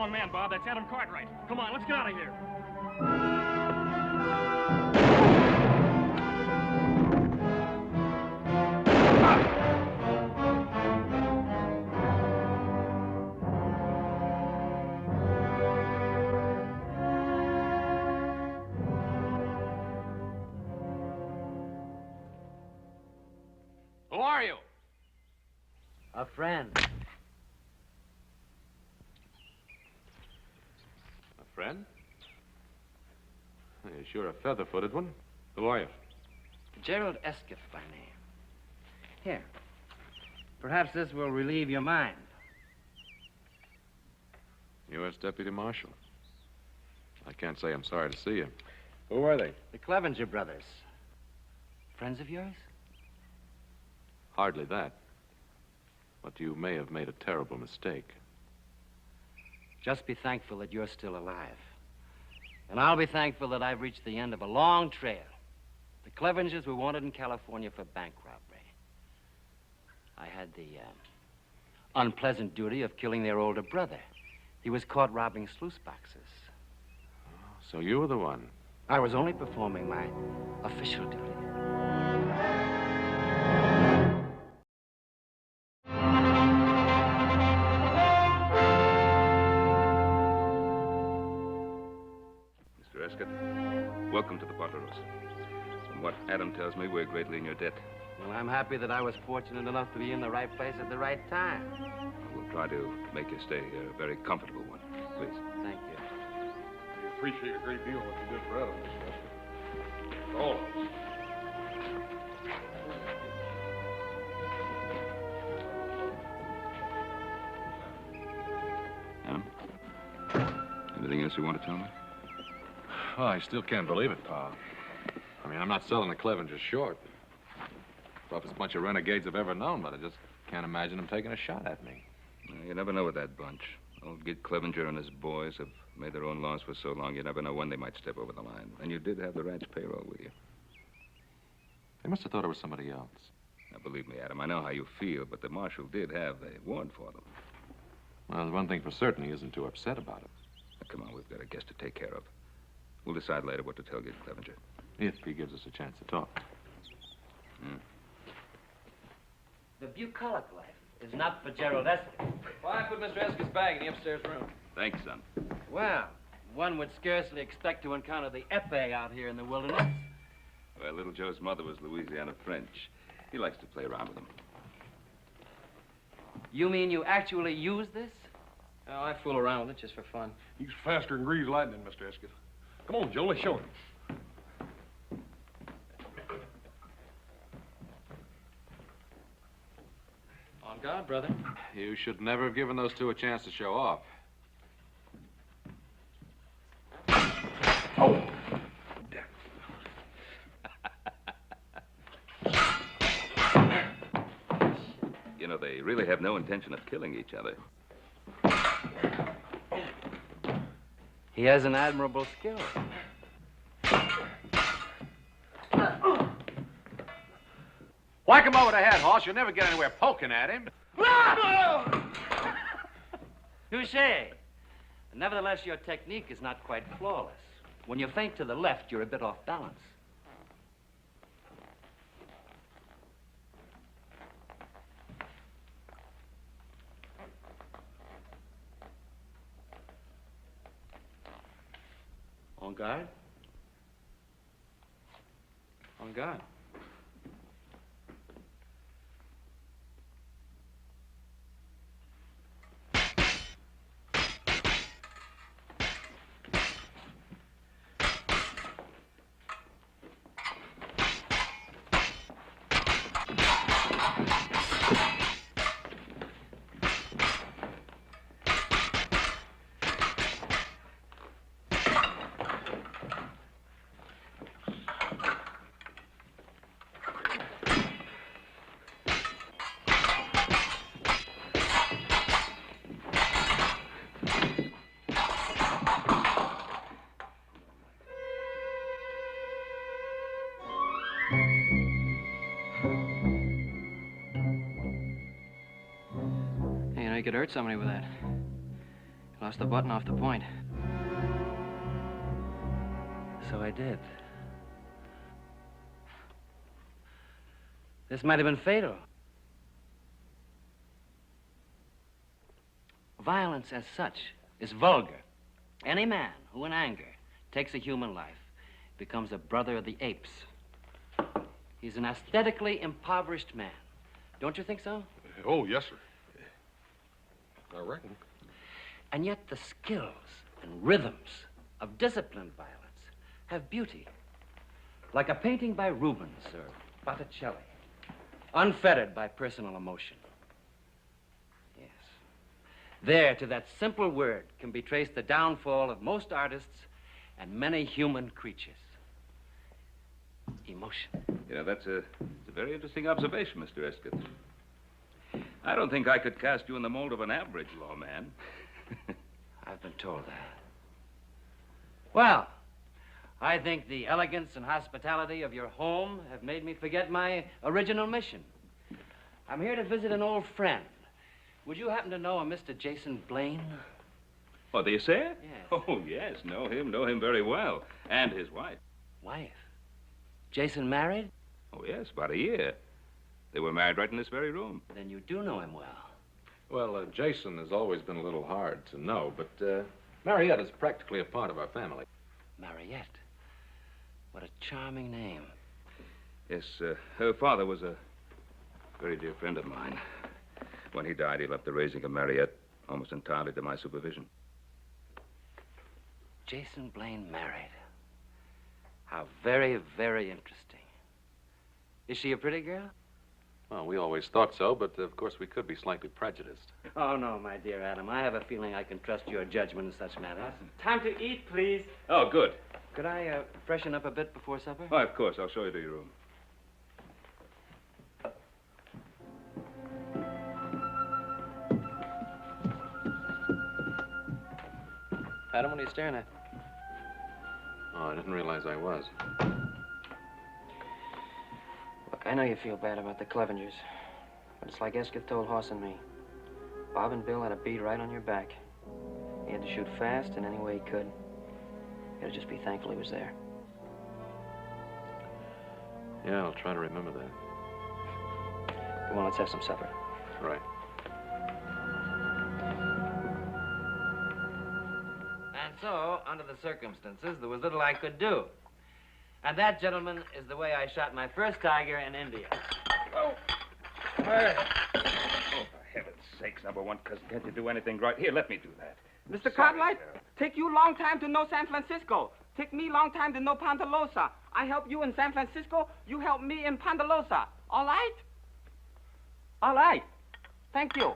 wrong man, Bob. That's Adam Cartwright. Come on, let's get out of here. Who are you? A friend. A friend? You're sure a feather-footed one. Who are you? Gerald Escott by name. Here. Perhaps this will relieve your mind. U.S. Deputy Marshal. I can't say I'm sorry to see you. Who are they? The Clevenger brothers. Friends of yours? Hardly that. But you may have made a terrible mistake. Just be thankful that you're still alive. And I'll be thankful that I've reached the end of a long trail. The Clevengers were wanted in California for bank robbery. I had the unpleasant duty of killing their older brother. He was caught robbing sluice boxes. So you were the one. I was only performing my official duty. Mr. Escott, welcome to the Potteros. From what Adam tells me, we're greatly in your debt. Well, I'm happy that I was fortunate enough to be in the right place at the right time. We'll try to make your stay here a very comfortable one. Please. Thank you. We appreciate a great deal what you did for Adam, Mr. Escott. For all of us. Adam? Anything else you want to tell me? Well, I still can't believe it, Pa. I mean, I'm not selling the Clevengers short. Toughest bunch of renegades I've ever known, but I just can't imagine them taking a shot at me. You never know with that bunch. Old Gid Clevenger and his boys have made their own laws for so long, you never know when they might step over the line. And you did have the ranch payroll with you. They must have thought it was somebody else. Now, believe me, Adam, I know how you feel, but the marshal did have a warrant for them. Well, there's one thing for certain, he isn't too upset about it. Now, come on, we've got a guest to take care of. We'll decide later what to tell Gid Clevenger. If he gives us a chance to talk. The bucolic life is not for Gerald Escott. Well, I put Mr. Escott's bag in the upstairs room. Thanks, son. Well, one would scarcely expect to encounter the épée out here in the wilderness. Well, little Joe's mother was Louisiana French. He likes to play around with them. You mean you actually use this? Oh, I fool around with it just for fun. He's faster than greased lightning, Mr. Escott. Come on, Joe, let's show him. On guard, brother. You should never have given those two a chance to show off. Oh! You know, they really have no intention of killing each other. He has an admirable skill. Whack him over the head, Hoss. You'll never get anywhere poking at him. Touché. Nevertheless, your technique is not quite flawless. When you feint to the left, you're a bit off balance. On guard. On guard. You could hurt somebody with that. Lost the button off the point. So I did. This might have been fatal. Violence as such is vulgar. Any man who in anger takes a human life becomes a brother of the apes. He's an aesthetically impoverished man. Don't you think so? Oh, yes, sir. I reckon. And yet the skills and rhythms of disciplined violence have beauty. Like a painting by Rubens or Botticelli, unfettered by personal emotion. Yes. There, to that simple word, can be traced the downfall of most artists and many human creatures. Emotion. You know, that's a very interesting observation, Mr. Escott. I don't think I could cast you in the mold of an average lawman. I've been told that. Well, I think the elegance and hospitality of your home have made me forget my original mission. I'm here to visit an old friend. Would you happen to know a Mr. Jason Blaine? Oh, do you say? Yes. Oh, yes, know him very well. And his wife. Wife? Jason married? Oh, yes, about a year. They were married right in this very room. Then you do know him well. Well, Jason has always been a little hard to know, but Mariette is practically a part of our family. Mariette. What a charming name. Yes, her father was a very dear friend of mine. When he died, he left the raising of Mariette almost entirely to my supervision. Jason Blaine married. How very, very interesting. Is she a pretty girl? Well, we always thought so, but of course we could be slightly prejudiced. Oh, no, my dear Adam. I have a feeling I can trust your judgment in such matters. Time to eat, please. Oh, good. Could I freshen up a bit before supper? Oh, of course. I'll show you to your room. Adam, what are you staring at? Oh, I didn't realize I was. Look, I know you feel bad about the Clevengers, but it's like Escott told Hoss and me. Bob and Bill had a bead right on your back. He had to shoot fast in any way he could. You gotta just be thankful he was there. Yeah, I'll try to remember that. Come on, let's have some supper. Right. And so, under the circumstances, there was little I could do. And that, gentlemen, is the way I shot my first tiger in India. Oh, for heaven's sakes, number one cousin, can't you do anything right? Here, let me do that. Mr. Cartwright, take you long time to know San Francisco. Take me long time to know Ponderosa. I help you in San Francisco, you help me in Ponderosa. All right? All right. Thank you.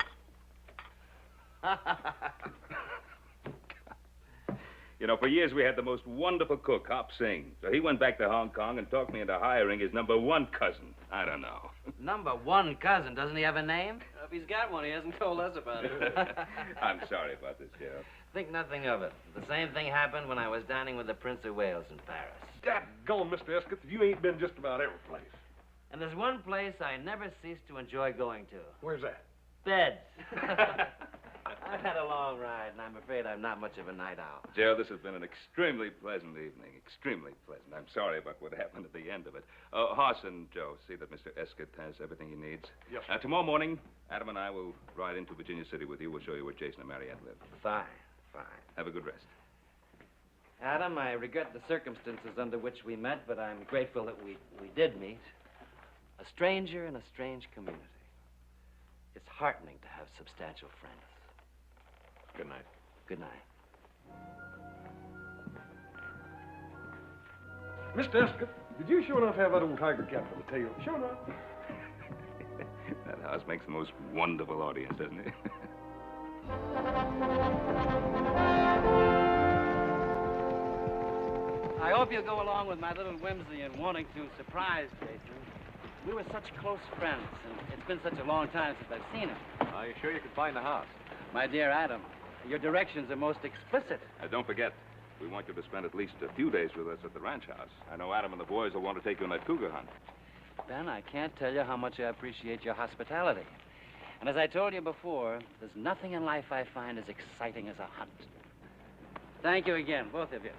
You know, for years we had the most wonderful cook, Hop Singh. So he went back to Hong Kong and talked me into hiring his number one cousin. I don't know. Number one cousin. Doesn't he have a name? If he's got one, he hasn't told us about it. I'm sorry about this, Sheriff. Think nothing of it. The same thing happened when I was dining with the Prince of Wales in Paris. Dadgone, Mr. Escott, you ain't been just about every place. And there's one place I never cease to enjoy going to. Where's that? Bed. I've had a long ride, and I'm afraid I'm not much of a night owl. Joe, this has been an extremely pleasant evening. Extremely pleasant. I'm sorry about what happened at the end of it. Hoss and Joe, see that Mr. Escott has everything he needs. Yes, sir. Tomorrow morning, Adam and I will ride into Virginia City with you. We'll show you where Jason and Mariette live. Fine, fine. Have a good rest. Adam, I regret the circumstances under which we met, but I'm grateful that we did meet. A stranger in a strange community. It's heartening to have substantial friends. Good night. Good night. Mr. Escott, did you sure enough have that old tiger cat for the tail? Sure enough. That house makes the most wonderful audience, doesn't it? I hope you'll go along with my little whimsy in wanting to surprise Jason. We were such close friends, and it's been such a long time since I've seen him. Are you sure you can find the house? My dear Adam, your directions are most explicit. Don't forget, we want you to spend at least a few days with us at the ranch house. I know Adam and the boys will want to take you on that cougar hunt. Ben, I can't tell you how much I appreciate your hospitality. And as I told you before, there's nothing in life I find as exciting as a hunt. Thank you again, both of you.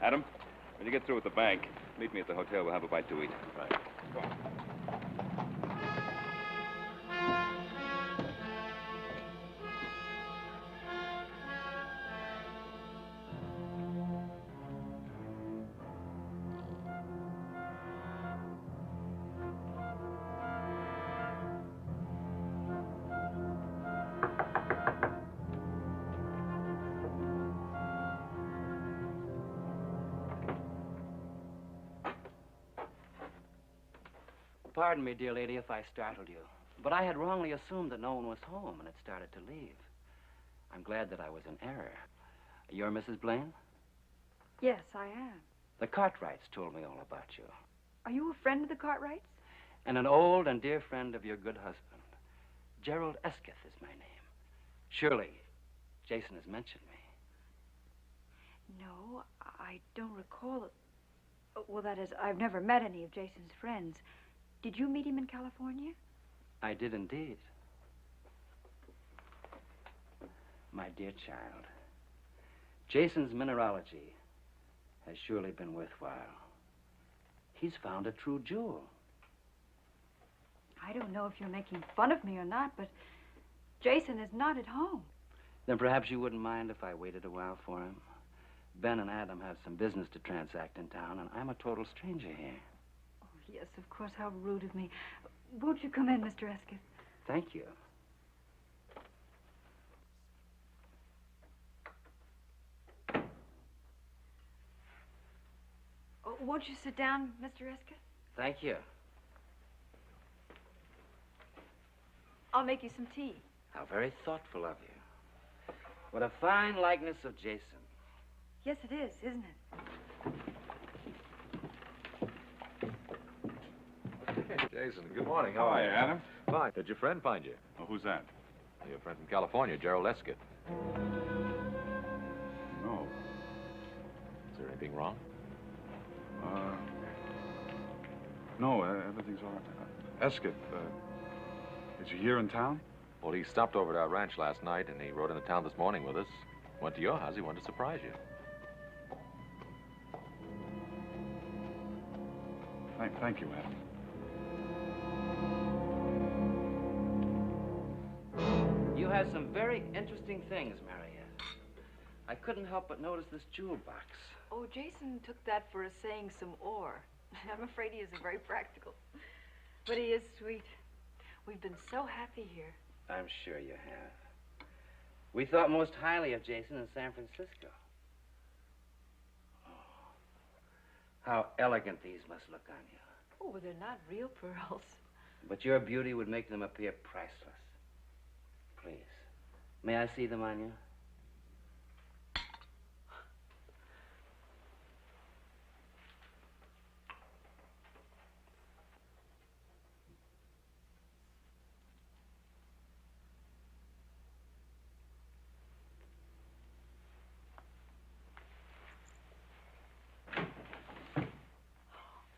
Adam, when you get through with the bank, meet me at the hotel. We'll have a bite to eat. Right. Go on. Pardon me, dear lady, if I startled you. But I had wrongly assumed that no one was home and had started to leave. I'm glad that I was in error. You're Mrs. Blaine? Yes, I am. The Cartwrights told me all about you. Are you a friend of the Cartwrights? And an old and dear friend of your good husband. Gerald Esketh is my name. Surely, Jason has mentioned me. No, I don't recall it. Well, that is, I've never met any of Jason's friends. Did you meet him in California? I did indeed. My dear child, Jason's mineralogy has surely been worthwhile. He's found a true jewel. I don't know if you're making fun of me or not, but Jason is not at home. Then perhaps you wouldn't mind if I waited a while for him. Ben and Adam have some business to transact in town, and I'm a total stranger here. Oh, yes, of course. How rude of me. Won't you come in, Mr. Esketh? Thank you. Oh, won't you sit down, Mr. Esketh? Thank you. I'll make you some tea. How very thoughtful of you. What a fine likeness of Jason. Yes, it is, isn't it? Jason, good morning. How Hi, are you? Adam. Fine. Did your friend find you? Oh, who's that? Your friend from California, Gerald Eskett. No. Is there anything wrong? No, everything's all right. Eskett, is he here in town? Well, he stopped over at our ranch last night, and he rode into town this morning with us. Went to your house. He wanted to surprise you. Thank you, Adam. You have some very interesting things, Mariette. I couldn't help but notice this jewel box. Oh, Jason took that for a saying some ore. I'm afraid he isn't very practical. But he is sweet. We've been so happy here. I'm sure you have. We thought most highly of Jason in San Francisco. Oh, how elegant these must look on you. Oh, they're not real pearls. But your beauty would make them appear priceless. Please, may I see them on you?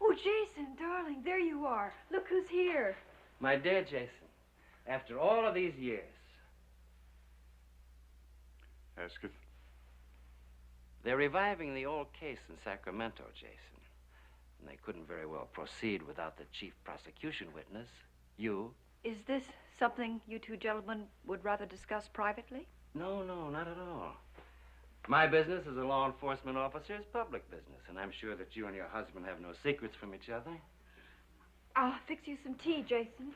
Oh, Jason, darling, there you are. Look who's here. My dear Jason, after all of these years, Eskett? they're reviving the old case in Sacramento, Jason. And they couldn't very well proceed without the chief prosecution witness, you. Is this something you two gentlemen would rather discuss privately? No, not at all. My business as a law enforcement officer is public business, and I'm sure that you and your husband have no secrets from each other. I'll fix you some tea, Jason.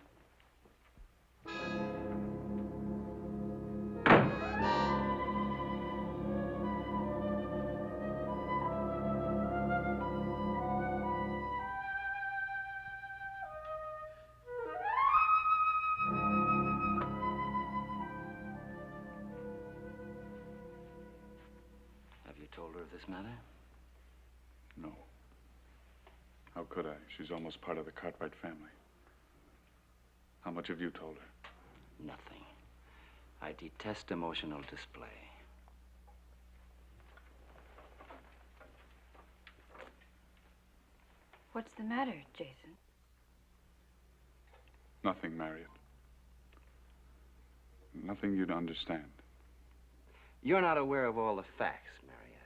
Have you told her of this matter? No. How could I? She's almost part of the Cartwright family. How much have you told her? Nothing. I detest emotional display. What's the matter, Jason? Nothing, Marriott. Nothing you'd understand. You're not aware of all the facts, Maria.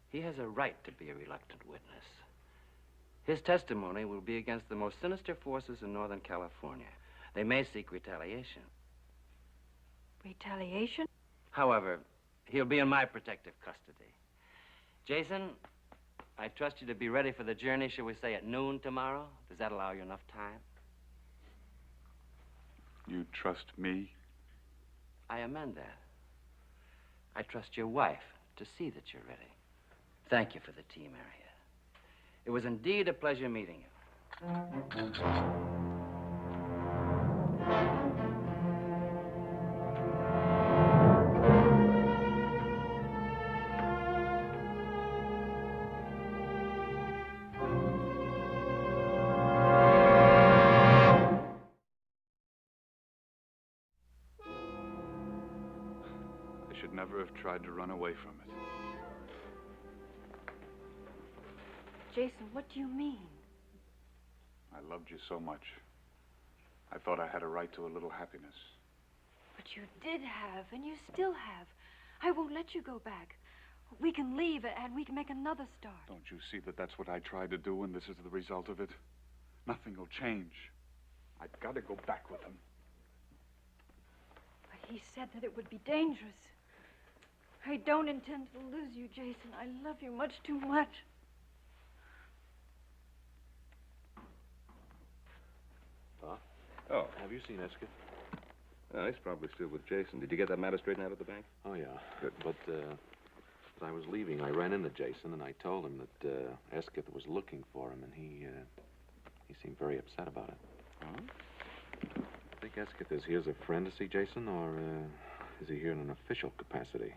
He has a right to be a reluctant witness. His testimony will be against the most sinister forces in Northern California. They may seek retaliation. Retaliation? However, he'll be in my protective custody. Jason, I trust you to be ready for the journey, shall we say, at noon tomorrow? Does that allow you enough time? You trust me? I amend that. I trust your wife to see that you're ready. Thank you for the tea, Maria. It was indeed a pleasure meeting you. I should never have tried to run away from it. Jason, what do you mean? I loved you so much. I thought I had a right to a little happiness. But you did have, and you still have. I won't let you go back. We can leave, and we can make another start. Don't you see that that's what I tried to do, and this is the result of it? Nothing will change. I've got to go back with him. But he said that it would be dangerous. I don't intend to lose you, Jason. I love you much too much. Pa? Oh. Have you seen Esket? He's probably still with Jason. Did you get that matter straightened out at the bank? Oh, yeah. Good. But, as I was leaving, I ran into Jason, and I told him that, Esket was looking for him, and he seemed very upset about it. Oh? I think Esket is here as a friend to see Jason, or, is he here in an official capacity?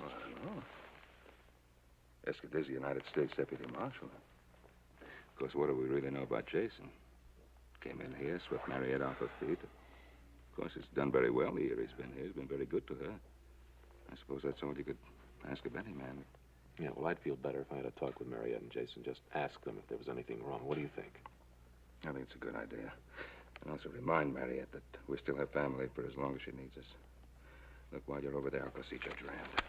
Well, I don't know. Esket is the United States Deputy Marshal. Of course, what do we really know about Jason? Came in here, swept Mariette off her feet. Of course, he's done very well the year he's been here. He's been very good to her. I suppose that's all you could ask of any man. Yeah, well, I'd feel better if I had a talk with Mariette and Jason. Just ask them if there was anything wrong. What do you think? I think it's a good idea. And also remind Mariette that we still have family for as long as she needs us. Look, while you're over there, I'll go see Judge Rand.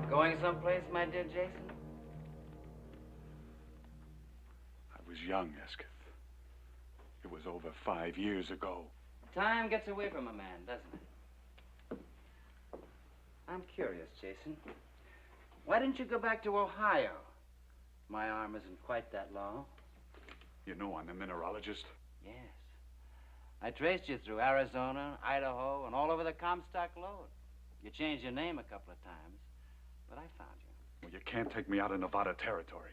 Going someplace, my dear Jason? I was young, Esket. It was over 5 years ago. Time gets away from a man, doesn't it? I'm curious, Jason. Why didn't you go back to Ohio? My arm isn't quite that long. You know I'm a mineralogist. Yes. I traced you through Arizona, Idaho, and all over the Comstock Lode. You changed your name a couple of times, but I found you. Well, you can't take me out of Nevada territory.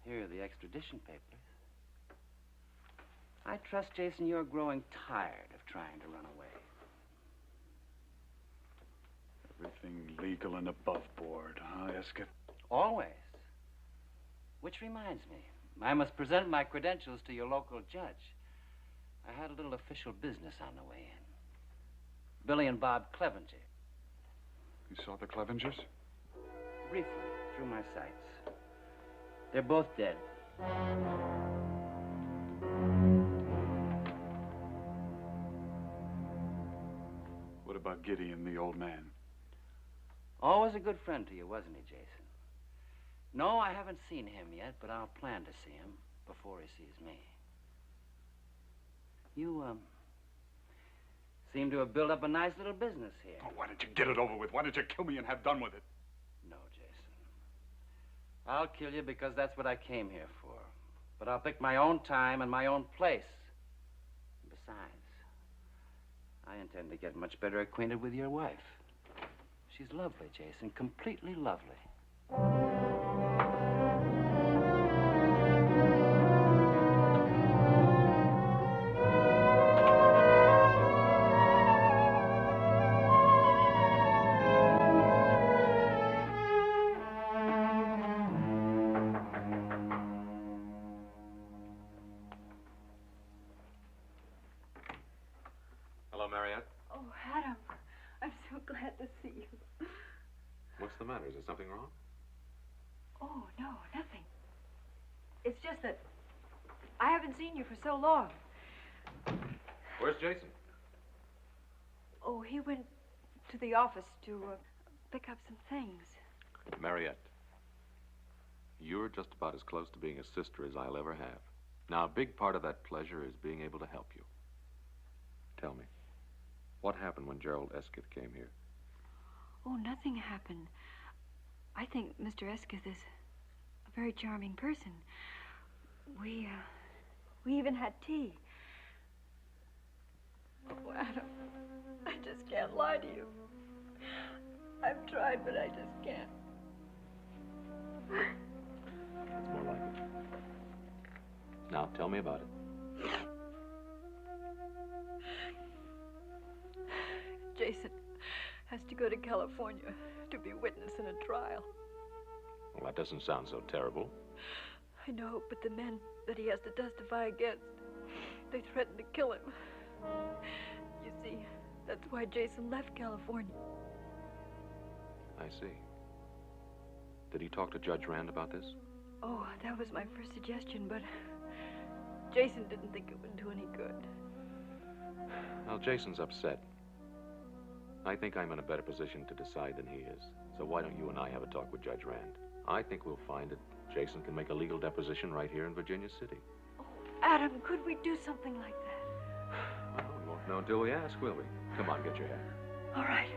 Here are the extradition papers. I trust, Jason, you're growing tired of trying to run away. Everything legal and above board, huh, Esket? Always. Which reminds me, I must present my credentials to your local judge. I had a little official business on the way in. Billy and Bob Clevenger. You saw the Clevengers? Briefly, through my sights. They're both dead. What about Gideon, the old man? Always a good friend to you, wasn't he, Jason? No, I haven't seen him yet, but I'll plan to see him before he sees me. You, seem to have built up a nice little business here. Oh, why don't you get it over with? Why don't you kill me and have done with it? No, Jason. I'll kill you because that's what I came here for. But I'll pick my own time and my own place. Besides, I intend to get much better acquainted with your wife. She's lovely, Jason, completely lovely. matter? Is there something wrong? Oh, no, nothing. It's just that I haven't seen you for so long. Where's Jason? Oh, he went to the office to pick up some things. Mariette, you're just about as close to being a sister as I'll ever have. Now, a big part of that pleasure is being able to help you. Tell me, what happened when Gerald Esketh came here? Oh, nothing happened. I think Mr. Esketh is a very charming person. We even had tea. Oh, Adam, I just can't lie to you. I've tried, but I just can't. That's more like it. Now, tell me about it. Jason has to go to California to be witness in a trial. Well, that doesn't sound so terrible. I know, but the men that he has to testify against, they threatened to kill him. You see, that's why Jason left California. I see. Did he talk to Judge Rand about this? Oh, that was my first suggestion, but Jason didn't think it would do any good. Well, Jason's upset. I think I'm in a better position to decide than he is. So why don't you and I have a talk with Judge Rand? I think we'll find that Jason can make a legal deposition right here in Virginia City. Oh, Adam, could we do something like that? Well, we won't know until we ask, will we? Come on, get your hat. All right.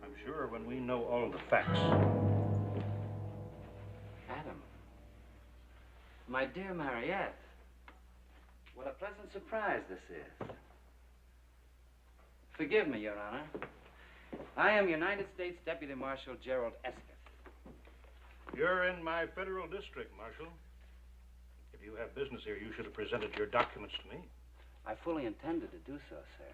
I'm sure when we know all the facts. Adam. My dear Mariette. What a pleasant surprise this is. Forgive me, Your Honor. I am United States Deputy Marshal Gerald Esketh. You're in my federal district, Marshal. If you have business here, you should have presented your documents to me. I fully intended to do so, sir.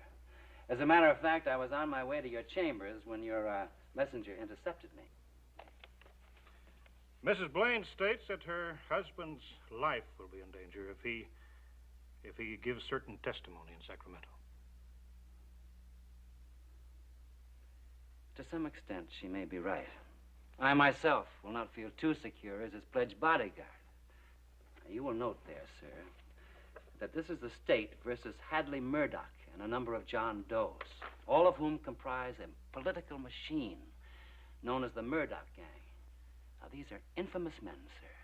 As a matter of fact, I was on my way to your chambers when your messenger intercepted me. Mrs. Blaine states that her husband's life will be in danger if he gives certain testimony in Sacramento. To some extent, she may be right. I myself will not feel too secure as his pledged bodyguard. You will note there, sir, that this is the state versus Hadley Murdoch and a number of John Does, all of whom comprise a political machine known as the Murdoch Gang. Now, these are infamous men, sir,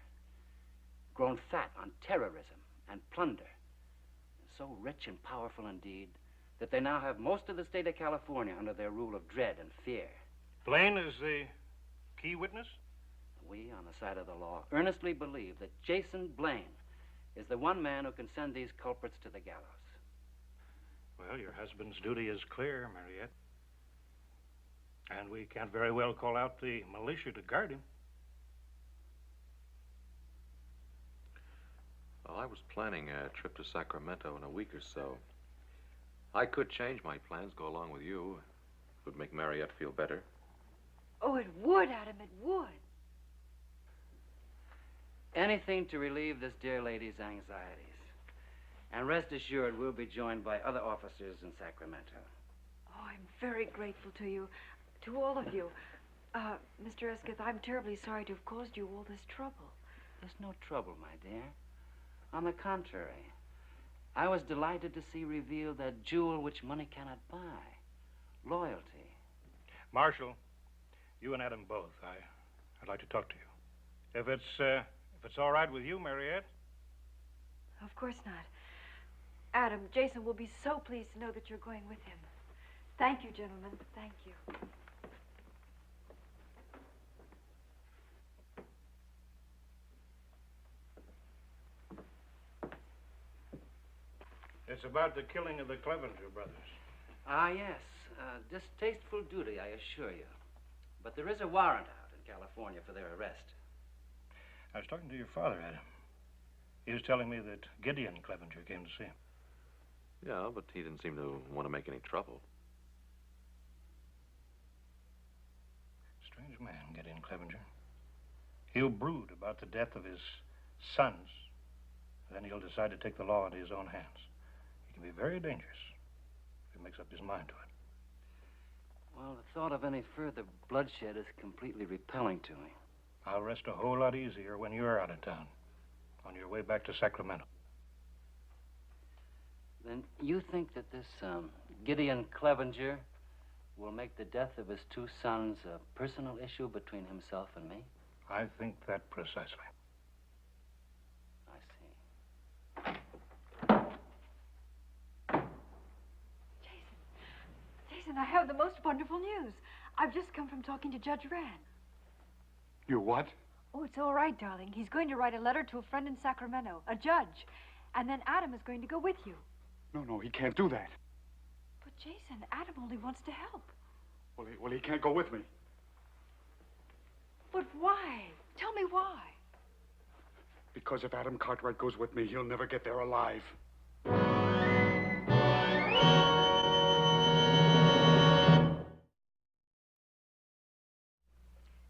grown fat on terrorism and plunder, so rich and powerful indeed that they now have most of the state of California under their rule of dread and fear. Blaine is the key witness? We, on the side of the law, earnestly believe that Jason Blaine is the one man who can send these culprits to the gallows. Well, your husband's duty is clear, Mariette. And we can't very well call out the militia to guard him. Well, I was planning a trip to Sacramento in a week or so. I could change my plans, go along with you. It would make Mariette feel better. Oh, it would, Adam, it would. Anything to relieve this dear lady's anxieties. And rest assured, we'll be joined by other officers in Sacramento. Oh, I'm very grateful to you, to all of you. Mr. Esketh, I'm terribly sorry to have caused you all this trouble. There's no trouble, my dear. On the contrary, I was delighted to see revealed that jewel which money cannot buy, loyalty. Marshal, you and Adam both, I'd like to talk to you. If it's all right with you, Mariette? Of course not. Adam, Jason will be so pleased to know that you're going with him. Thank you, gentlemen. Thank you. It's about the killing of the Clevenger brothers. Ah, yes. Distasteful duty, I assure you. But there is a warrant out in California for their arrest. I was talking to your father, Adam. He was telling me that Gideon Clevenger came to see him. Yeah, but he didn't seem to want to make any trouble. Strange man, Gideon Clevenger. He'll brood about the death of his sons. Then he'll decide to take the law into his own hands. He can be very dangerous if he makes up his mind to it. Well, the thought of any further bloodshed is completely repelling to me. I'll rest a whole lot easier when you're out of town, on your way back to Sacramento. Then you think that this Gideon Clevenger will make the death of his two sons a personal issue between himself and me? I think that precisely. I see. Jason, I have the most wonderful news. I've just come from talking to Judge Rand. You what? Oh, it's all right, darling. He's going to write a letter to a friend in Sacramento, a judge. And then Adam is going to go with you. No, he can't do that. But, Jason, Adam only wants to help. Well, he can't go with me. But why? Tell me why. Because if Adam Cartwright goes with me, he'll never get there alive.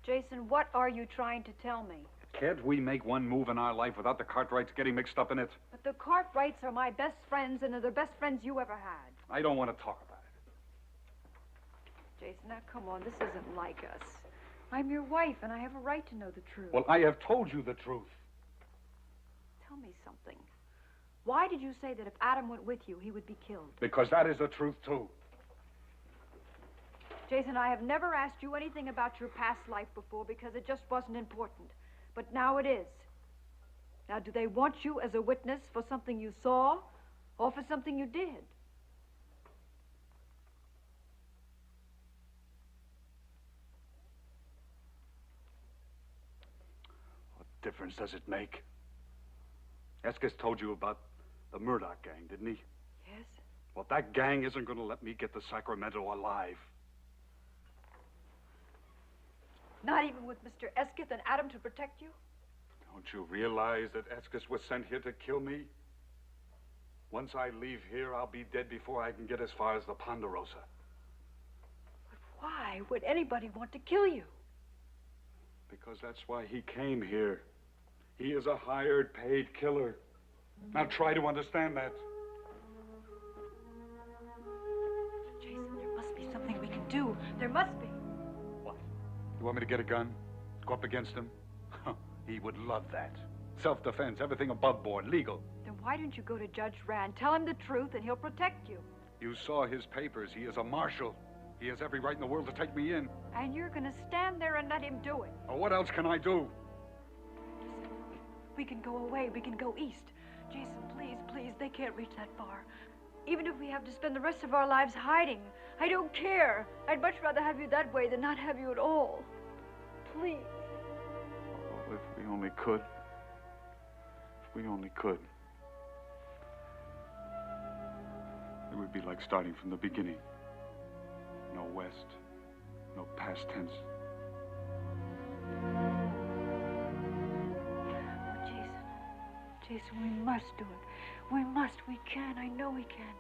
Jason, what are you trying to tell me? Can't we make one move in our life without the Cartwrights getting mixed up in it? But the Cartwrights are my best friends, and they're the best friends you ever had. I don't want to talk about it. Jason, now come on, this isn't like us. I'm your wife, and I have a right to know the truth. Well, I have told you the truth. Tell me something. Why did you say that if Adam went with you, he would be killed? Because that is the truth, too. Jason, I have never asked you anything about your past life before because it just wasn't important. But now it is. Now, do they want you as a witness for something you saw or for something you did? What difference does it make? Estes told you about the Murdoch gang, didn't he? Yes. Well, that gang isn't going to let me get to Sacramento alive. Not even with Mr. Esketh and Adam to protect you? Don't you realize that Estes was sent here to kill me? Once I leave here, I'll be dead before I can get as far as the Ponderosa. But why would anybody want to kill you? Because that's why he came here. He is a hired, paid killer. Now try to understand that. Jason, there must be something we can do. There must be. What? You want me to get a gun? Go up against him? He would love that. Self-defense, everything above board, legal. Then why don't you go to Judge Rand, tell him the truth, and he'll protect you? You saw his papers. He is a marshal. He has every right in the world to take me in. And you're going to stand there and let him do it. Well, what else can I do? Listen, we can go away. We can go east. Jason, please, please, they can't reach that far. Even if we have to spend the rest of our lives hiding, I don't care. I'd much rather have you that way than not have you at all. Please. Oh, if we only could. If we only could. It would be like starting from the beginning. No west, no past tense. Oh, Jason, we must do it. We must. We can. I know we can.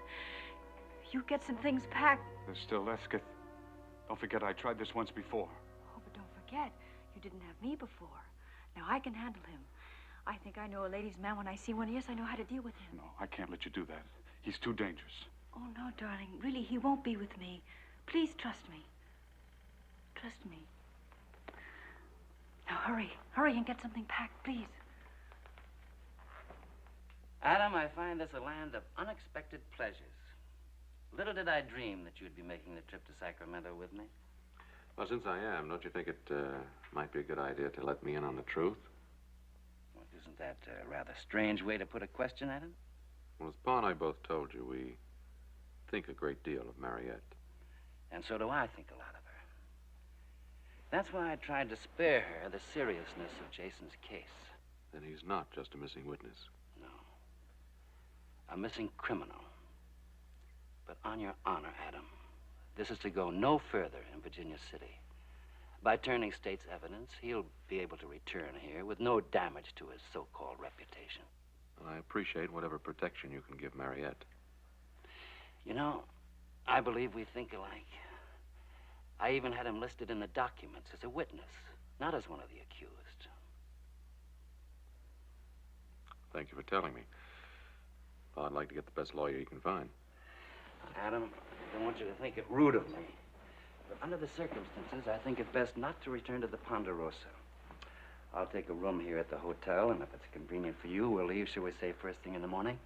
You get some things packed. There's still Esketh. Don't forget I tried this once before. Oh, but don't forget, you didn't have me before. Now I can handle him. I think I know a ladies' man when I see one. Yes, I know how to deal with him. No, I can't let you do that. He's too dangerous. Oh, no, darling. Really, he won't be with me. Please trust me. Trust me. Now hurry. Hurry and get something packed, please. Adam, I find this a land of unexpected pleasures. Little did I dream that you'd be making the trip to Sacramento with me. Well, since I am, don't you think it might be a good idea to let me in on the truth? Well, isn't that a rather strange way to put a question, Adam? Well, as Pa and I both told you, we think a great deal of Mariette. And so do I think a lot of her. That's why I tried to spare her the seriousness of Jason's case. Then he's not just a missing witness. No. A missing criminal. But on your honor, Adam, this is to go no further in Virginia City. By turning state's evidence, he'll be able to return here with no damage to his so-called reputation. Well, I appreciate whatever protection you can give Mariette. You know, I believe we think alike. I even had him listed in the documents as a witness, not as one of the accused. Thank you for telling me. Pa, I'd like to get the best lawyer you can find. Adam, I don't want you to think it rude of me, But under the circumstances, I think it best not to return to the Ponderosa. I'll take a room here at the hotel, and if it's convenient for you, we'll leave, shall we say, first thing in the morning?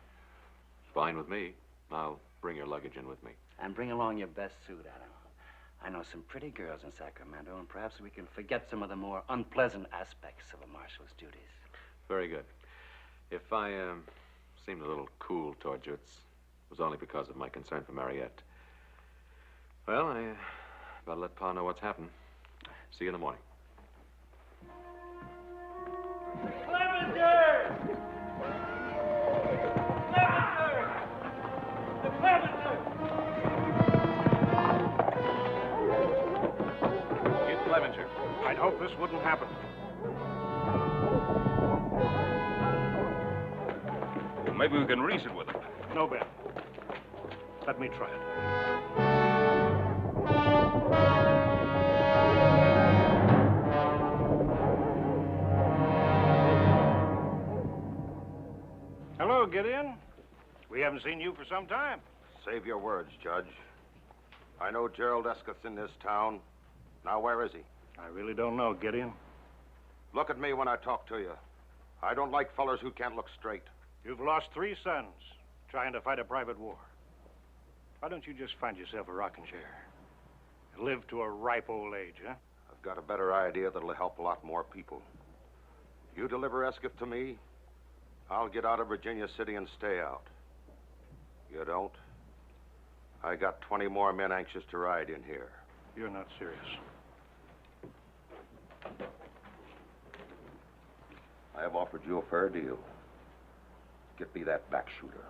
Fine with me. I'll bring your luggage in with me. And bring along your best suit, Adam. I know some pretty girls in Sacramento, and perhaps we can forget some of the more unpleasant aspects of a marshal's duties. Very good. If I seemed a little cool toward you, it was only because of my concern for Mariette. Well, I better let Pa know what's happened. See you in the morning. Clevenger! Clevenger! The Clevenger! Get Clevenger. I'd hope this wouldn't happen. Well, maybe we can reason with him. No, Ben. Let me try it. Hello, Gideon. We haven't seen you for some time. Save your words, Judge. I know Gerald Eskett's in this town. Now, where is he? I really don't know, Gideon. Look at me when I talk to you. I don't like fellers who can't look straight. You've lost 3 sons trying to fight a private war. Why don't you just find yourself a rocking chair and live to a ripe old age, huh? I've got a better idea that'll help a lot more people. You deliver Eskett to me, I'll get out of Virginia City and stay out. You don't? I got 20 more men anxious to ride in here. You're not serious. I have offered you a fair deal. Get me that back shooter.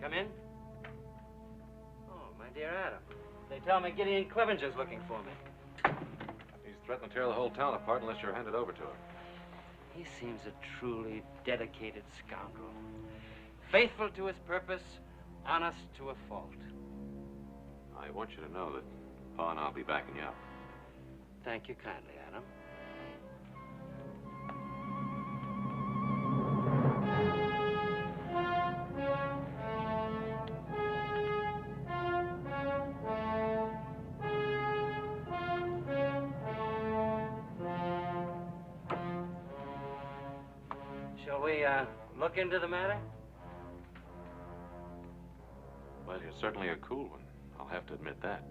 Come in. Oh, my dear Adam. They tell me Gideon Clevenger's looking for me. He's threatening to tear the whole town apart unless you're handed over to him. He seems a truly dedicated scoundrel. Faithful to his purpose, honest to a fault. I want you to know that Pa and I'll be backing you up. Thank you kindly, Adam. Shall we, look into the matter? Well, you're certainly a cool one. I'll have to admit that.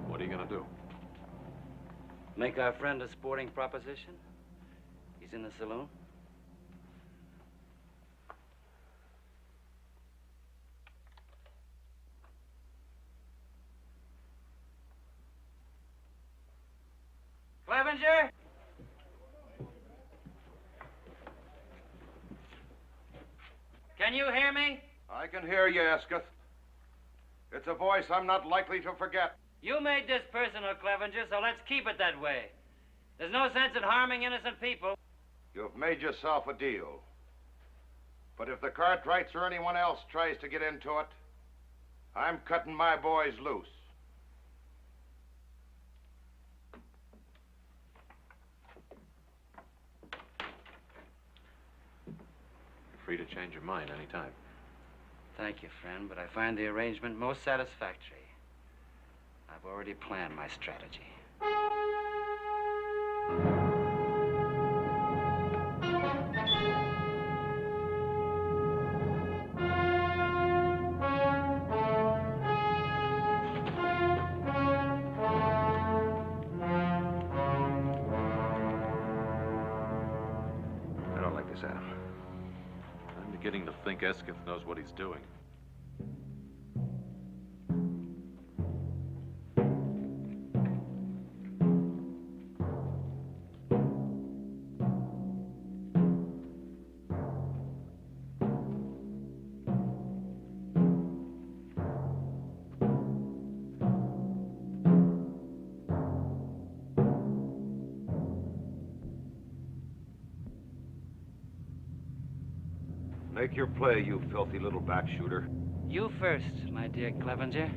What are you going to do? Make our friend a sporting proposition? He's in the saloon. Clevenger? Can you hear me? I can hear you, Eskett. It's a voice I'm not likely to forget. You made this personal, Clevenger, so let's keep it that way. There's no sense in harming innocent people. You've made yourself a deal. But if the Cartwrights or anyone else tries to get into it, I'm cutting my boys loose. You're free to change your mind any time. Thank you, friend, but I find the arrangement most satisfactory. I've already planned my strategy. I don't like this, Adam. I'm beginning to think Esketh knows what he's doing. Make your play, you filthy little back shooter. You first, my dear Clevenger.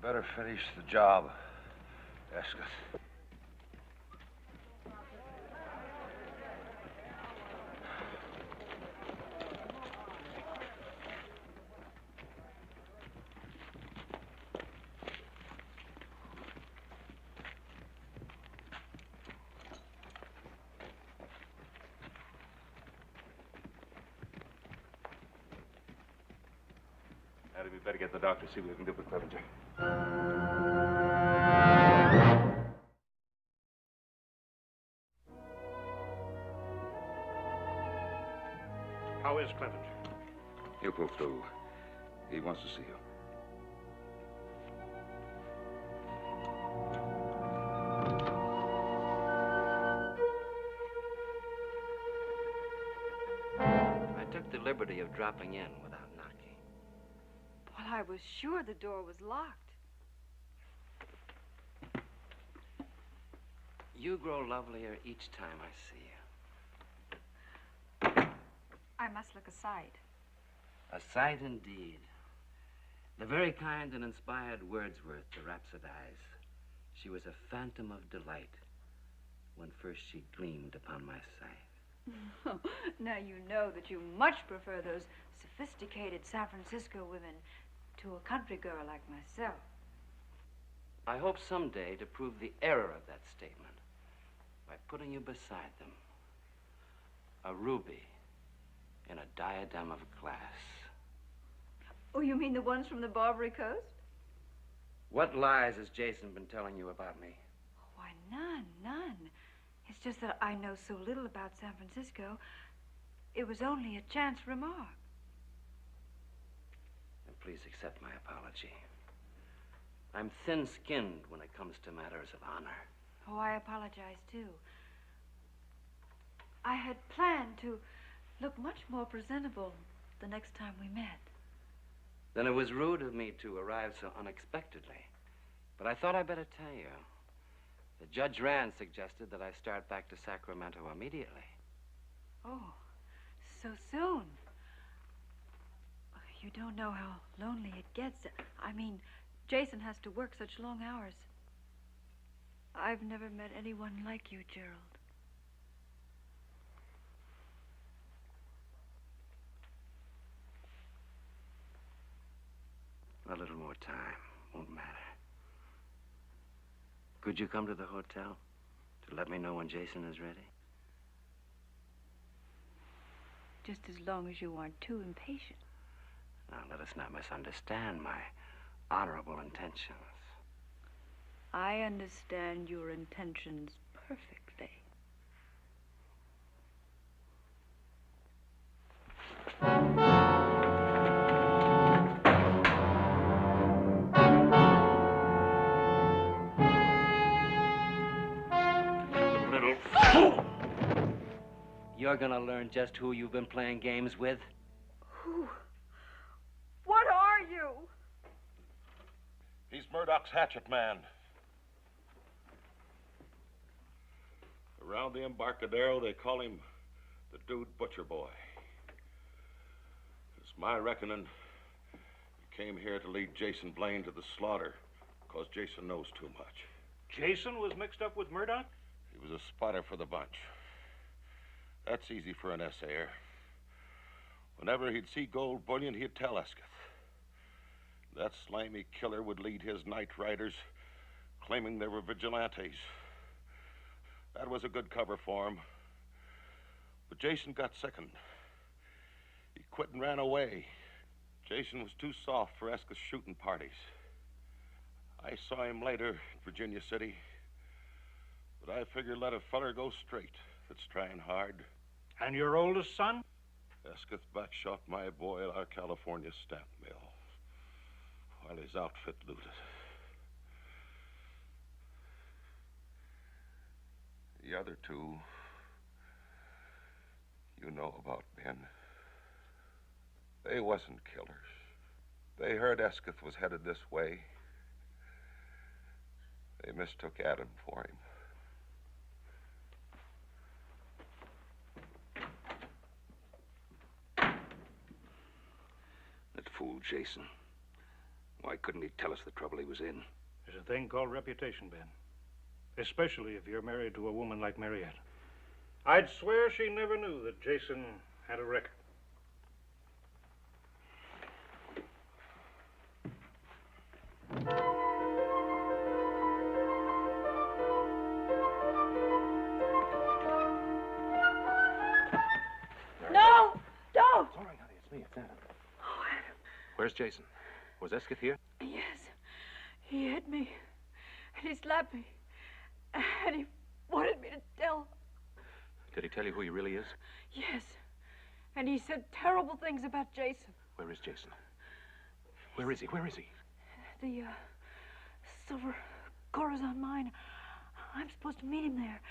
Better finish the job, Escott. Eddie, we better get the doctor, see what we can do for Clevenger. How is Clevenger? He'll pull through. He wants to see you. I took the liberty of dropping in without knocking. Well, I was sure the door was locked. You grow lovelier each time I see you. I must look a sight. A sight indeed. The very kind that inspired Wordsworth to rhapsodize. She was a phantom of delight when first she gleamed upon my sight. Now you know that you much prefer those sophisticated San Francisco women to a country girl like myself. I hope someday to prove the error of that statement by putting you beside them. A ruby in a diadem of glass. Oh, you mean the ones from the Barbary Coast? What lies has Jason been telling you about me? Why, none. It's just that I know so little about San Francisco. It was only a chance remark. And please accept my apology. I'm thin-skinned when it comes to matters of honor. Oh, I apologize, too. I had planned to look much more presentable the next time we met. Then it was rude of me to arrive so unexpectedly. But I thought I'd better tell you. The Judge Rand suggested that I start back to Sacramento immediately. Oh, so soon. You don't know how lonely it gets. I mean, Jason has to work such long hours. I've never met anyone like you, Gerald. A little more time. Won't matter. Could you come to the hotel to let me know when Jason is ready? Just as long as you aren't too impatient. Now, let us not misunderstand my honorable intentions. I understand your intentions perfectly. You're gonna learn just who you've been playing games with. Who? What are you? He's Murdoch's hatchet man. Around the Embarcadero, they call him the Dude Butcher Boy. It's my reckoning he came here to lead Jason Blaine to the slaughter because Jason knows too much. Jason was mixed up with Murdoch? He was a spotter for the bunch. That's easy for an essayer. Whenever he'd see gold bullion, he'd tell Escott. That slimy killer would lead his night riders, claiming they were vigilantes. That was a good cover for him. But Jason got sickened. He quit and ran away. Jason was too soft for Escott's shooting parties. I saw him later in Virginia City, but I figured let a feller go straight that's trying hard. And your oldest son? Escott backshot my boy at our California stamp mill. while his outfit looted. The other two, you know about, Ben. They wasn't killers. They heard Esketh was headed this way. They mistook Adam for him. That fool Jason. Why couldn't he tell us the trouble he was in? There's a thing called reputation, Ben. Especially if you're married to a woman like Mariette. I'd swear she never knew that Jason had a record. No! Don't! It's all right, honey. It's me. It's Adam. Oh, Adam. Where's Jason? Was Esketh here? Yes. He hit me. And he slapped me. And he wanted me to tell. Did he tell you who he really is? Yes. And he said terrible things about Jason. Where is Jason? Where is he? Where is he? The silver Corazon mine. I'm supposed to meet him there.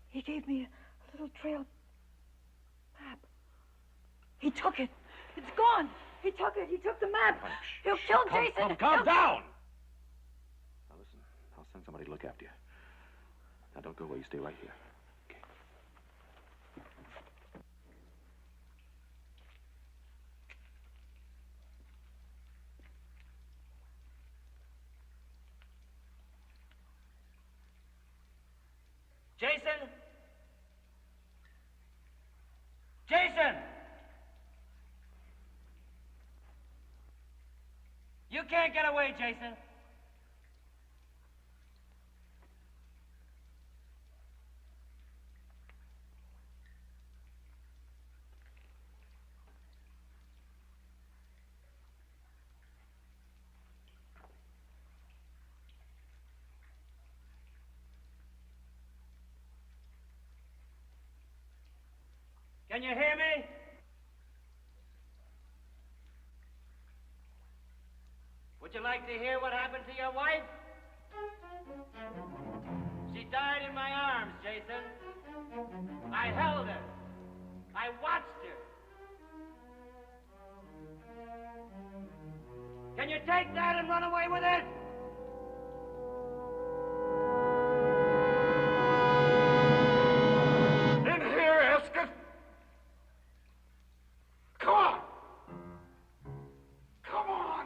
He gave me a little trail map. He took it. It's gone. He took it. He took the map. He'll kill Jason. Calm down! Now listen, I'll send somebody to look after you. Now don't go away. You stay right here. Okay. Jason? Jason! You can't get away, Jason. Can you hear me? Would you like to hear what happened to your wife? She died in my arms, Jason. I held her. I watched her. Can you take that and run away with it? In here, Esketh! Come on! Come on!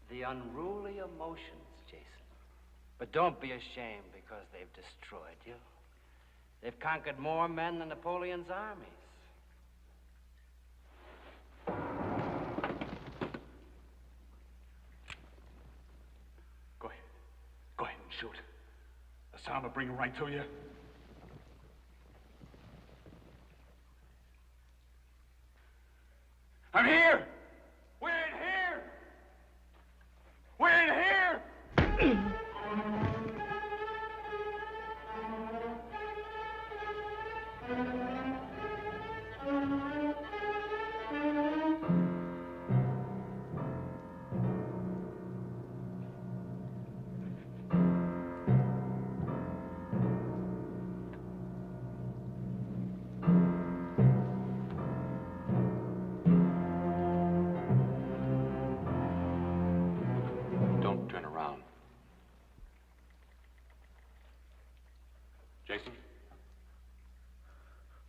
The unruly emotions, Jason. But don't be ashamed because they've destroyed you. They've conquered more men than Napoleon's armies. Go ahead. Go ahead and shoot. The sound will bring him right to you. I'm here! We're in here! We're in here!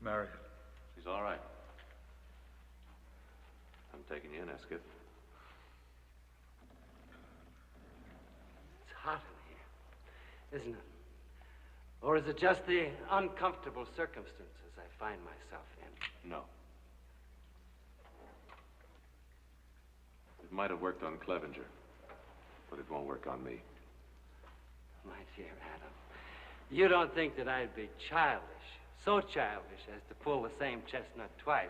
Mary. She's all right. I'm taking you in, Esketh. It's hot in here, isn't it? Or is it just the uncomfortable circumstances I find myself in? No. It might have worked on Clevenger, but it won't work on me. My dear Adam, you don't think that I'd be childish, so childish as to pull the same chestnut twice?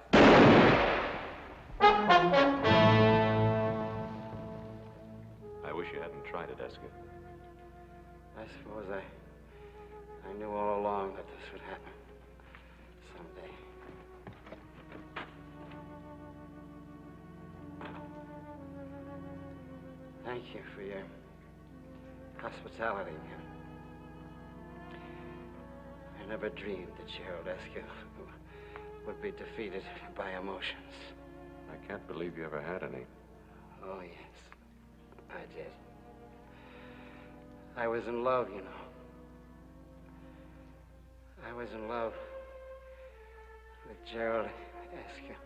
I wish you hadn't tried it, Esketh. I suppose I knew all along that this would happen someday. Thank you for your hospitality. I never dreamed that Gerald Esketh would be defeated by emotions. I can't believe you ever had any. Oh, yes, I did. I was in love, you know. I was in love with Gerald Esketh.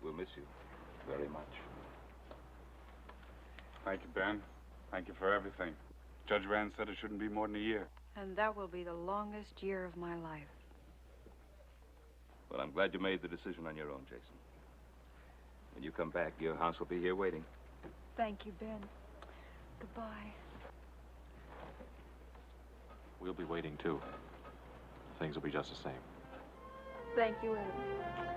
We'll miss you very much. Thank you, Ben. Thank you for everything. Judge Rand said it shouldn't be more than a year. And that will be the longest year of my life. Well, I'm glad you made the decision on your own, Jason. When you come back, your house will be here waiting. Thank you, Ben. Goodbye. We'll be waiting, too. Things will be just the same. Thank you, Adam.